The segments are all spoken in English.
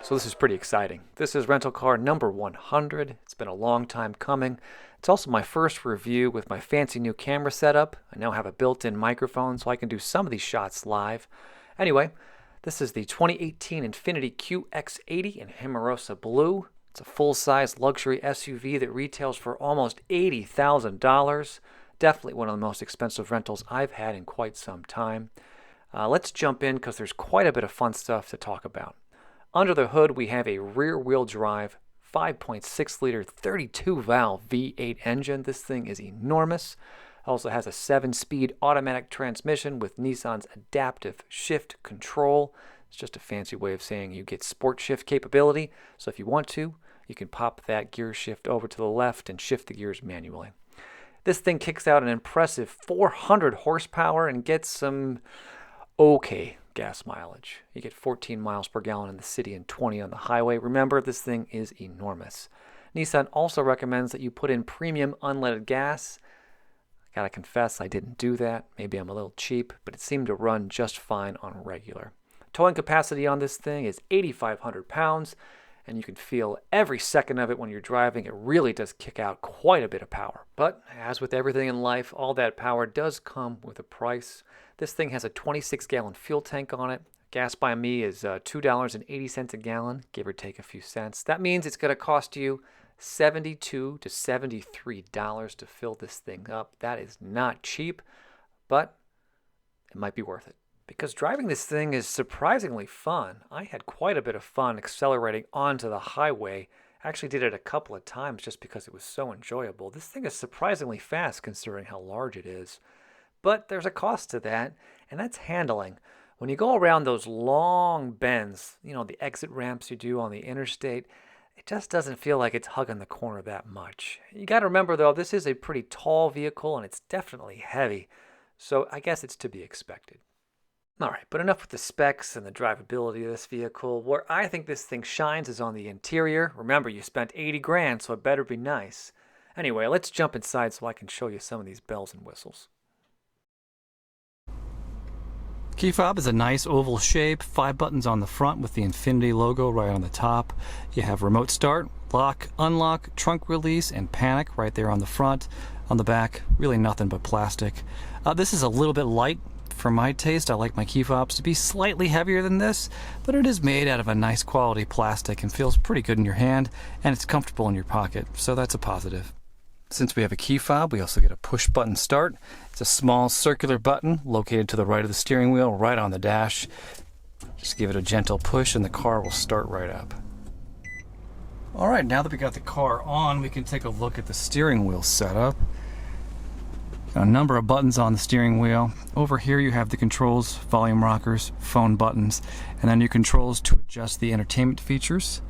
So this is pretty exciting. This is rental car number 100. It's been a long time coming. It's also my first review with my fancy new camera setup. I now have a built-in microphone so I can do some of these shots live. Anyway, this is the 2018 Infiniti QX80 in Hermosa Blue. It's a full-size luxury SUV that retails for almost $80,000. Definitely one of the most expensive rentals I've had in quite some time. Let's jump in because there's quite a bit of fun stuff to talk about. Under the hood, we have a rear-wheel drive, 5.6-liter, 32-valve V8 engine. This thing is enormous. Also has a 7-speed automatic transmission with Nissan's adaptive shift control. It's just a fancy way of saying you get Sportshift capability. So if you want to, you can pop that gear shift over to the left and shift the gears manually. This thing kicks out an impressive 400 horsepower and gets some okay gas mileage. You get 14 miles per gallon in the city and 20 on the highway. Remember, this thing is enormous. Nissan also recommends that you put in premium unleaded gas. I gotta confess, I didn't do that. Maybe I'm a little cheap, but it seemed to run just fine on regular. Towing capacity on this thing is 8,500 pounds, and you can feel every second of it when you're driving. It really does kick out quite a bit of power. But as with everything in life, all that power does come with a price. This thing has a 26-gallon fuel tank on it. Gas by me is $2.80 a gallon, give or take a few cents. That means it's going to cost you $72 to $73 to fill this thing up. That is not cheap, but it might be worth it. Because driving this thing is surprisingly fun. I had quite a bit of fun accelerating onto the highway. I actually did it a couple of times just because it was so enjoyable. This thing is surprisingly fast considering how large it is. But there's a cost to that, and that's handling. When you go around those long bends, the exit ramps you do on the interstate, it just doesn't feel like it's hugging the corner that much. You got to remember, though, this is a pretty tall vehicle, and it's definitely heavy. So I guess it's to be expected. All right, but enough with the specs and the drivability of this vehicle. Where I think this thing shines is on the interior. Remember, you spent 80 grand, so it better be nice. Anyway, let's jump inside so I can show you some of these bells and whistles. Key fob is a nice oval shape, 5 buttons on the front with the Infiniti logo right on the top. You have remote start, lock, unlock, trunk release, and panic right there on the front. On the back, really nothing but plastic. This is a little bit light for my taste. I like my key fobs to be slightly heavier than this, but it is made out of a nice quality plastic and feels pretty good in your hand, and it's comfortable in your pocket, so that's a positive. Since we have a key fob, we also get a push button start. It's a small circular button located to the right of the steering wheel, right on the dash. Just give it a gentle push and the car will start right up. All right, now that we got the car on, we can take a look at the steering wheel setup. Got a number of buttons on the steering wheel. Over here you have the controls, volume rockers, phone buttons, and then your controls to adjust the entertainment features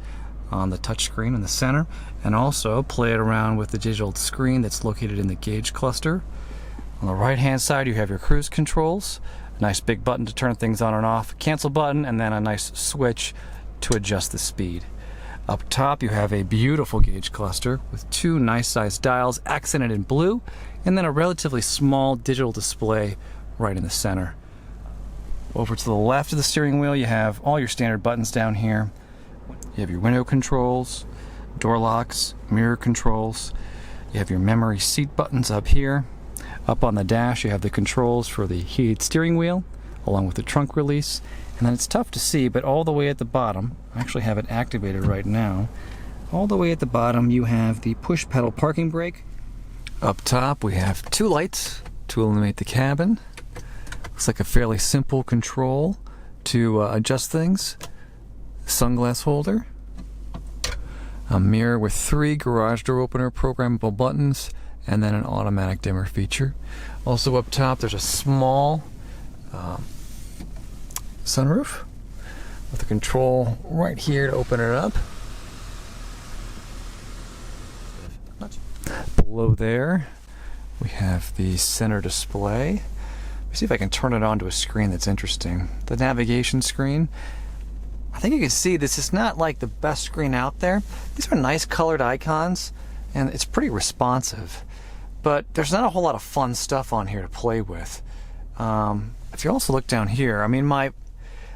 on the touch screen in the center, and also play it around with the digital screen that's located in the gauge cluster. On the right hand side you have your cruise controls, a nice big button to turn things on and off, cancel button, and then a nice switch to adjust the speed. Up top you have a beautiful gauge cluster with 2 nice sized dials accented in blue, and then a relatively small digital display right in the center. Over to the left of the steering wheel you have all your standard buttons down here. You have your window controls, door locks, mirror controls. You have your memory seat buttons up here. Up on the dash you have the controls for the heated steering wheel along with the trunk release. And then it's tough to see, but all the way at the bottom, I actually have it activated right now. All the way at the bottom you have the push pedal parking brake. Up top we have 2 lights to illuminate the cabin. Looks like a fairly simple control to adjust things. Sunglass holder, a mirror with 3 garage door opener programmable buttons, and then an automatic dimmer feature. Also up top there's a small sunroof with a control right here to open it up. Below there we have the center display. Let me see if I can turn it on to a screen that's interesting. The navigation screen. I think you can see this is not like the best screen out there. These are nice colored icons and it's pretty responsive, but there's not a whole lot of fun stuff on here to play with. If you also look down here, I mean my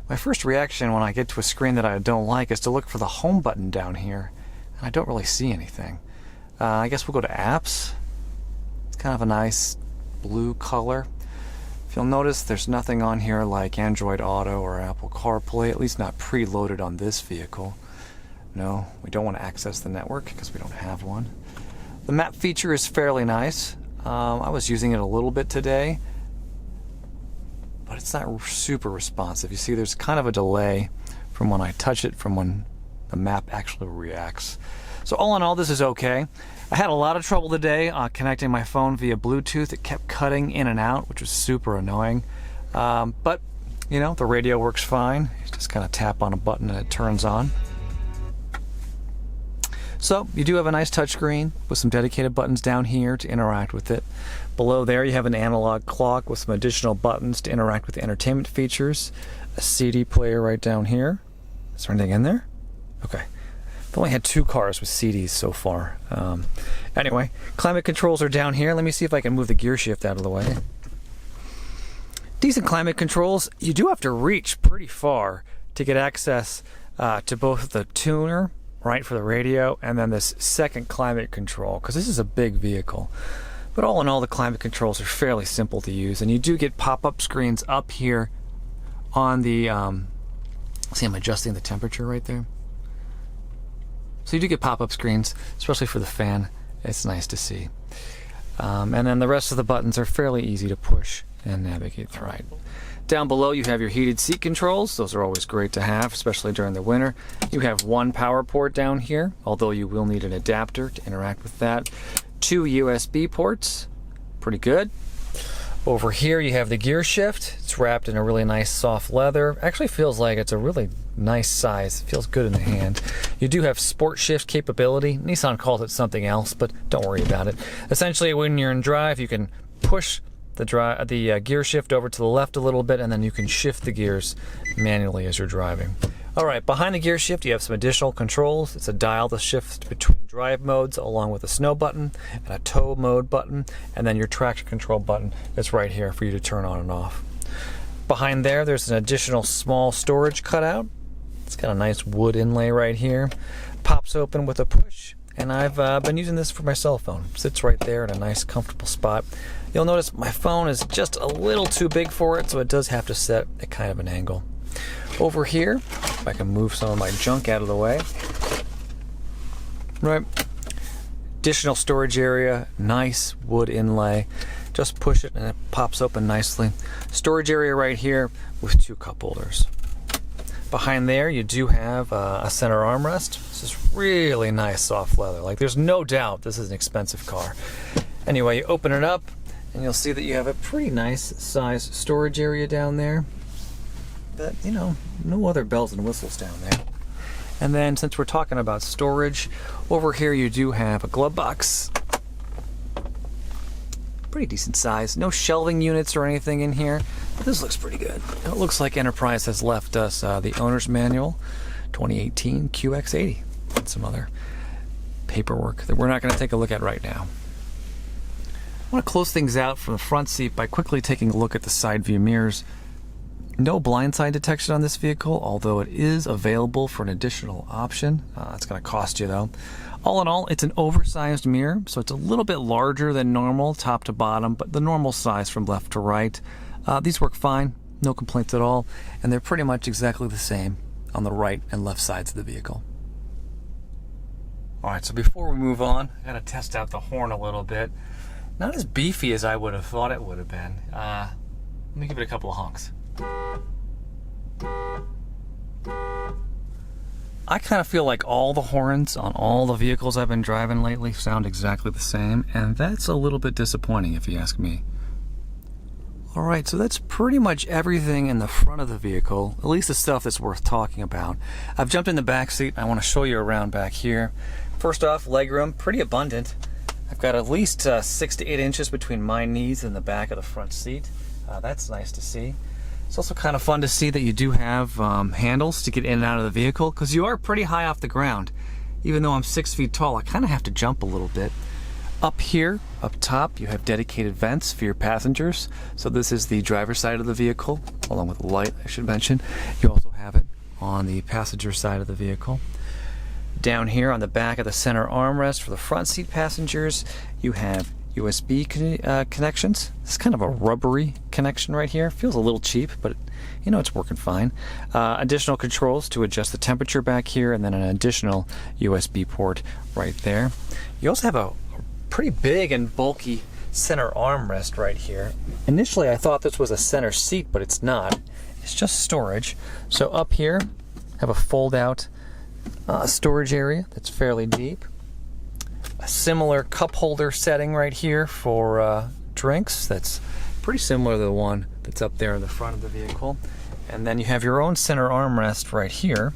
My first reaction when I get to a screen that I don't like is to look for the home button down here, and I don't really see anything. I guess we'll go to apps. It's kind of a nice blue color. If you'll notice, there's nothing on here like Android Auto or Apple CarPlay, at least not preloaded on this vehicle. No, we don't want to access the network because we don't have one. The map feature is fairly nice. I was using it a little bit today, but it's not super responsive. You see, there's kind of a delay from when I touch it from when the map actually reacts. So all in all, this is okay. I had a lot of trouble today connecting my phone via Bluetooth. It kept cutting in and out, which was super annoying. But, you know, the radio works fine. You just kind of tap on a button and it turns on. So you do have a nice touchscreen with some dedicated buttons down here to interact with it. Below there you have an analog clock with some additional buttons to interact with the entertainment features. A CD player right down here. Is there anything in there? Okay. I've only had 2 cars with CDs so far. Anyway, climate controls are down here. Let me see if I can move the gear shift out of the way. Decent climate controls. You do have to reach pretty far to get access to both the tuner, right, for the radio, and then this second climate control, because this is a big vehicle. But all in all, the climate controls are fairly simple to use, and you do get pop-up screens up here on the see, I'm adjusting the temperature right there. So you do get pop-up screens, especially for the fan. It's nice to see. And then the rest of the buttons are fairly easy to push and navigate through. Right. Down below you have your heated seat controls. Those are always great to have, especially during the winter. You have 1 power port down here, although you will need an adapter to interact with that. 2 USB ports, pretty good. Over here you have the gear shift. It's wrapped in a really nice soft leather. Actually feels like it's a really nice size. It feels good in the hand. You do have Sportshift Capability. Nissan calls it something else, but don't worry about it. Essentially, when you're in drive, you can push the gear shift over to the left a little bit, and then you can shift the gears manually as you're driving. Alright, behind the gear shift you have some additional controls. It's a dial to shift between drive modes along with a snow button and a tow mode button, and then your traction control button is right here for you to turn on and off. Behind there's an additional small storage cutout. It's got a nice wood inlay right here. Pops open with a push, and I've been using this for my cell phone. Sits right there in a nice comfortable spot. You'll notice my phone is just a little too big for it, so it does have to set at kind of an angle. Over here, if I can move some of my junk out of the way. Right. Additional storage area, nice wood inlay. Just push it and it pops open nicely. Storage area right here with 2 cup holders. Behind there you do have a center armrest. This is really nice soft leather. Like, there's no doubt this is an expensive car. Anyway, you open it up and you'll see that you have a pretty nice size storage area down there. But, you know, no other bells and whistles down there. And then, since we're talking about storage, over here you do have a glove box. Pretty decent size. No shelving units or anything in here. But this looks pretty good. It looks like Enterprise has left us the owner's manual, 2018 QX80, and some other paperwork that we're not going to take a look at right now. I want to close things out from the front seat by quickly taking a look at the side view mirrors. No blindside detection on this vehicle, although it is available for an additional option. It's going to cost you though. All in all, it's an oversized mirror, so it's a little bit larger than normal, top to bottom, but the normal size from left to right. These work fine, no complaints at all, and they're pretty much exactly the same on the right and left sides of the vehicle. Alright, so before we move on, I got to test out the horn a little bit. Not as beefy as I would have thought it would have been. Let me give it a couple of honks. I kind of feel like all the horns on all the vehicles I've been driving lately sound exactly the same, and that's a little bit disappointing if you ask me. Alright, so that's pretty much everything in the front of the vehicle, at least the stuff that's worth talking about. I've jumped in the back seat. I want to show you around back here. First off, legroom, pretty abundant. I've got at least 6 to 8 inches between my knees and the back of the front seat. That's nice to see. It's also kind of fun to see that you do have handles to get in and out of the vehicle, because you are pretty high off the ground. Even though I'm 6 feet tall, I kind of have to jump a little bit. Up here, up top, you have dedicated vents for your passengers. So this is the driver's side of the vehicle, along with the light, I should mention. You also have it on the passenger side of the vehicle. Down here on the back of the center armrest for the front seat passengers, you have USB connections. It's kind of a rubbery connection right here. Feels a little cheap, but you know it's working fine. Additional controls to adjust the temperature back here, and then an additional USB port right there. You also have a pretty big and bulky center armrest right here. Initially I thought this was a center seat, but it's not. It's just storage. So up here, have a fold-out storage area that's fairly deep. A similar cup holder setting right here for drinks. That's pretty similar to the one that's up there in the front of the vehicle. And then you have your own center armrest right here.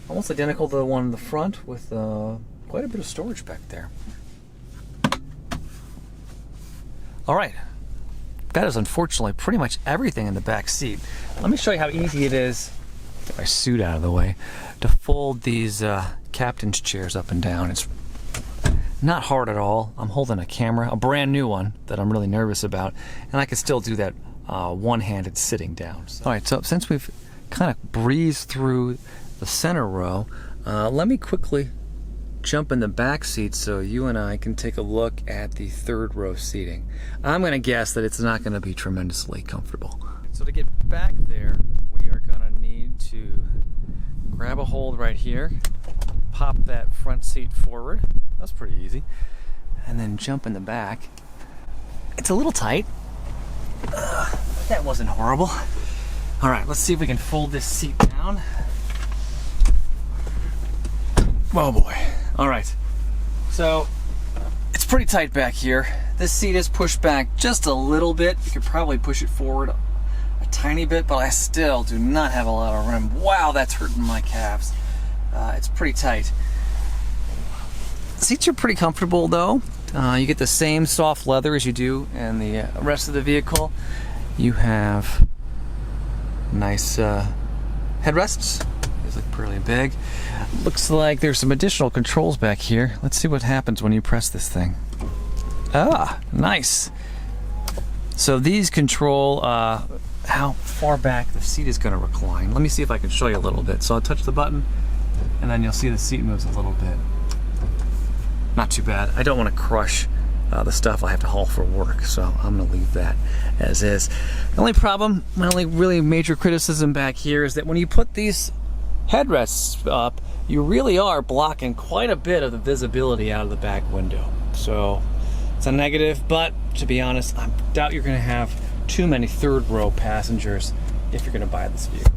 Almost identical to the one in the front with quite a bit of storage back there. All right, that is unfortunately pretty much everything in the back seat. Let me show you how easy it is, get my suit out of the way, to fold these captain's chairs up and down. It's not hard at all. I'm holding a camera, a brand new one that I'm really nervous about, and I can still do that one-handed sitting down. So. All right, so since we've kind of breezed through the center row, let me quickly jump in the back seat so you and I can take a look at the third row seating. I'm going to guess that it's not going to be tremendously comfortable. So to get back there, we are going to need to grab a hold right here, pop that front seat forward. That's pretty easy. And then jump in the back. It's a little tight. That wasn't horrible. All right, let's see if we can fold this seat down. Oh boy. All right, so it's pretty tight back here. This seat is pushed back just a little bit. You could probably push it forward a tiny bit, but I still do not have a lot of room. Wow, that's hurting my calves. It's pretty tight. Seats are pretty comfortable though. You get the same soft leather as you do in the rest of the vehicle. You have nice headrests. These look pretty big. Looks like there's some additional controls back here. Let's see what happens when you press this thing. Ah, nice. So these control how far back the seat is going to recline. Let me see if I can show you a little bit. So I'll touch the button, and then you'll see the seat moves a little bit. Not too bad. I don't want to crush the stuff I have to haul for work, so I'm going to leave that as is. The only problem, my only really major criticism back here is that when you put these headrests up, you really are blocking quite a bit of the visibility out of the back window. So it's a negative, but to be honest, I doubt you're going to have too many third row passengers if you're going to buy this vehicle.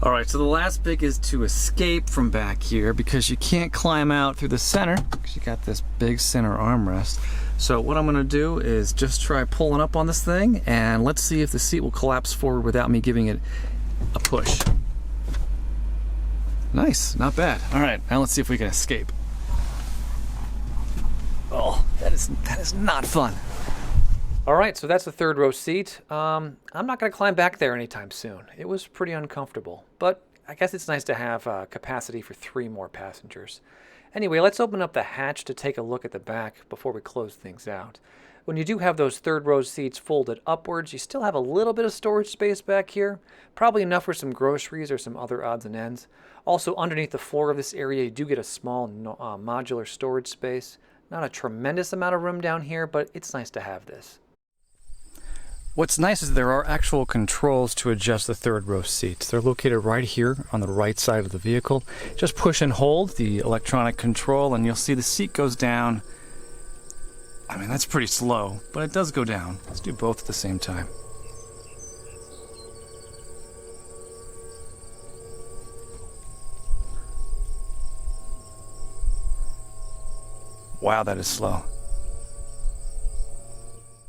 All right, so the last bit is to escape from back here because you can't climb out through the center because you got this big center armrest. So what I'm going to do is just try pulling up on this thing, and let's see if the seat will collapse forward without me giving it a push. Nice, not bad. All right, now let's see if we can escape. Oh, that is not fun. All right, so that's the third row seat. I'm not going to climb back there anytime soon. It was pretty uncomfortable, but I guess it's nice to have capacity for 3 more passengers. Anyway, let's open up the hatch to take a look at the back before we close things out. When you do have those third row seats folded upwards, you still have a little bit of storage space back here, probably enough for some groceries or some other odds and ends. Also, underneath the floor of this area, you do get a small modular storage space. Not a tremendous amount of room down here, but it's nice to have this. What's nice is there are actual controls to adjust the third row seats. They're located right here on the right side of the vehicle. Just push and hold the electronic control and you'll see the seat goes down. I mean, that's pretty slow, but it does go down. Let's do both at the same time. Wow, that is slow.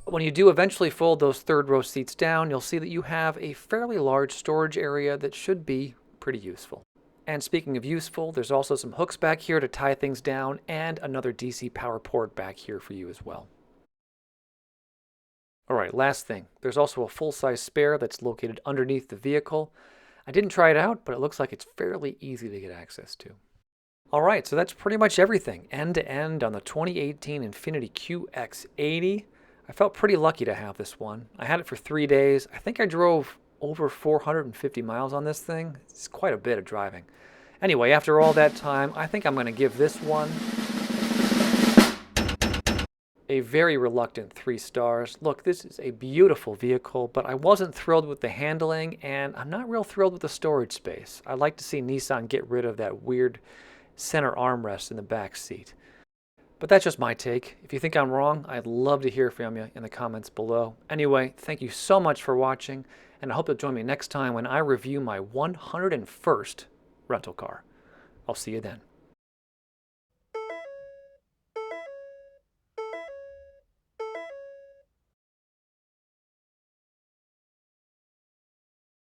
When you do eventually fold those third row seats down, you'll see that you have a fairly large storage area that should be pretty useful. And speaking of useful, there's also some hooks back here to tie things down and another DC power port back here for you as well. All right, last thing. There's also a full-size spare that's located underneath the vehicle. I didn't try it out, but it looks like it's fairly easy to get access to. All right, so that's pretty much everything, end to end on the 2018 Infiniti QX80. I felt pretty lucky to have this one. I had it for 3 days. I think I drove over 450 miles on this thing. It's quite a bit of driving. Anyway, after all that time, I think I'm going to give this one a very reluctant 3 stars. Look, this is a beautiful vehicle, but I wasn't thrilled with the handling, and I'm not real thrilled with the storage space. I'd like to see Nissan get rid of that weird center armrest in the back seat. But that's just my take. If you think I'm wrong, I'd love to hear from you in the comments below. Anyway, thank you so much for watching, and I hope you'll join me next time when I review my 101st rental car. I'll see you then.